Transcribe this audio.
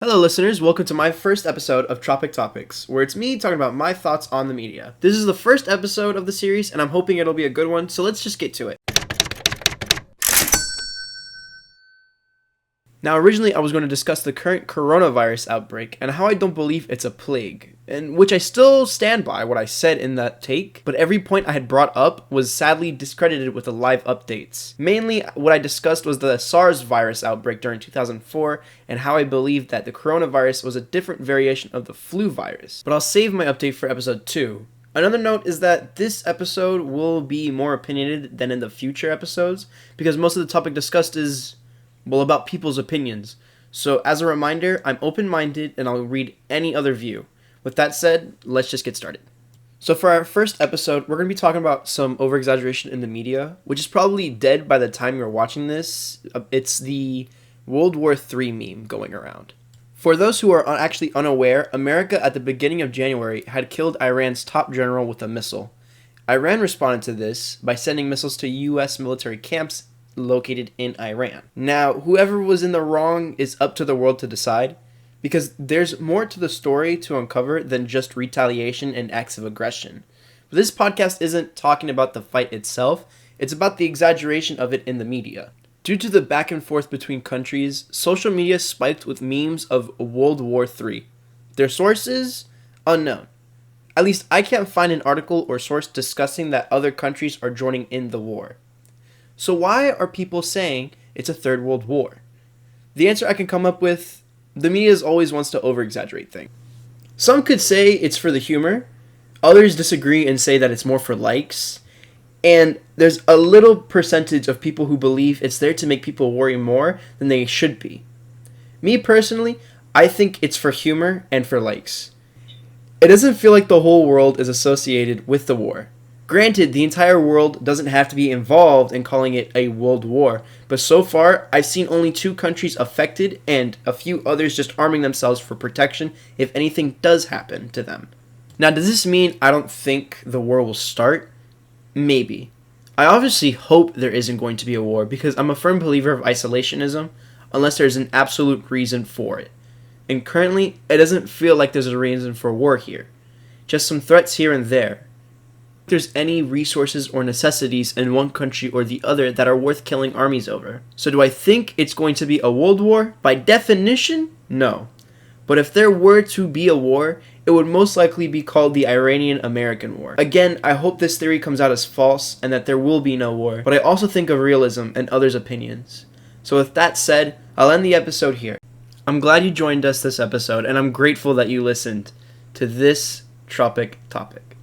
Hello, listeners. Welcome to my first episode of Tropic Topics, where it's me talking about my thoughts on the media. This is the first episode of the series, and I'm hoping it'll be a good one, so let's just get to it. Now, originally, I was going to discuss the current coronavirus outbreak and how I don't believe it's a plague, and which I still stand by what I said in that take, but every point I had brought up was sadly discredited with the live updates. Mainly, what I discussed was the SARS virus outbreak during 2004 and how I believed that the coronavirus was a different variation of the flu virus. But I'll save my update for episode 2. Another note is that this episode will be more opinionated than in the future episodes, because most of the topic discussed is about people's opinions. So as a reminder, I'm open-minded and I'll read any other view. With that said, let's just get started. So for our first episode, we're going to be talking about some over-exaggeration in the media, which is probably dead by the time you're watching this. It's the World War III meme going around. For those who are actually unaware, America at the beginning of January had killed Iran's top general with a missile. Iran responded to this by sending missiles to U.S. military camps located in Iran. Now, whoever was in the wrong is up to the world to decide, because there's more to the story to uncover than just retaliation and acts of aggression. But this podcast isn't talking about the fight itself, it's about the exaggeration of it in the media. Due to the back and forth between countries, social media spiked with memes of World War III. Their sources? Unknown. At least I can't find an article or source discussing that other countries are joining in the war. So why are people saying it's a third world war? The answer I can come up with, the media always wants to over-exaggerate things. Some could say it's for the humor, others disagree and say that it's more for likes, and there's a little percentage of people who believe it's there to make people worry more than they should be. Me personally, I think it's for humor and for likes. It doesn't feel like the whole world is associated with the war. Granted, the entire world doesn't have to be involved in calling it a world war, but so far, I've seen only 2 countries affected and a few others just arming themselves for protection if anything does happen to them. Now, does this mean I don't think the war will start? Maybe. I obviously hope there isn't going to be a war because I'm a firm believer of isolationism unless there's an absolute reason for it. And currently, it doesn't feel like there's a reason for war here. Just some threats here and there. There's any resources or necessities in one country or the other that are worth killing armies over. So do I think it's going to be a world war? By definition, no. But if there were to be a war, it would most likely be called the Iranian-American War. Again, I hope this theory comes out as false and that there will be no war, but I also think of realism and others' opinions. So with that said, I'll end the episode here. I'm glad you joined us this episode, and I'm grateful that you listened to this Tropic topic.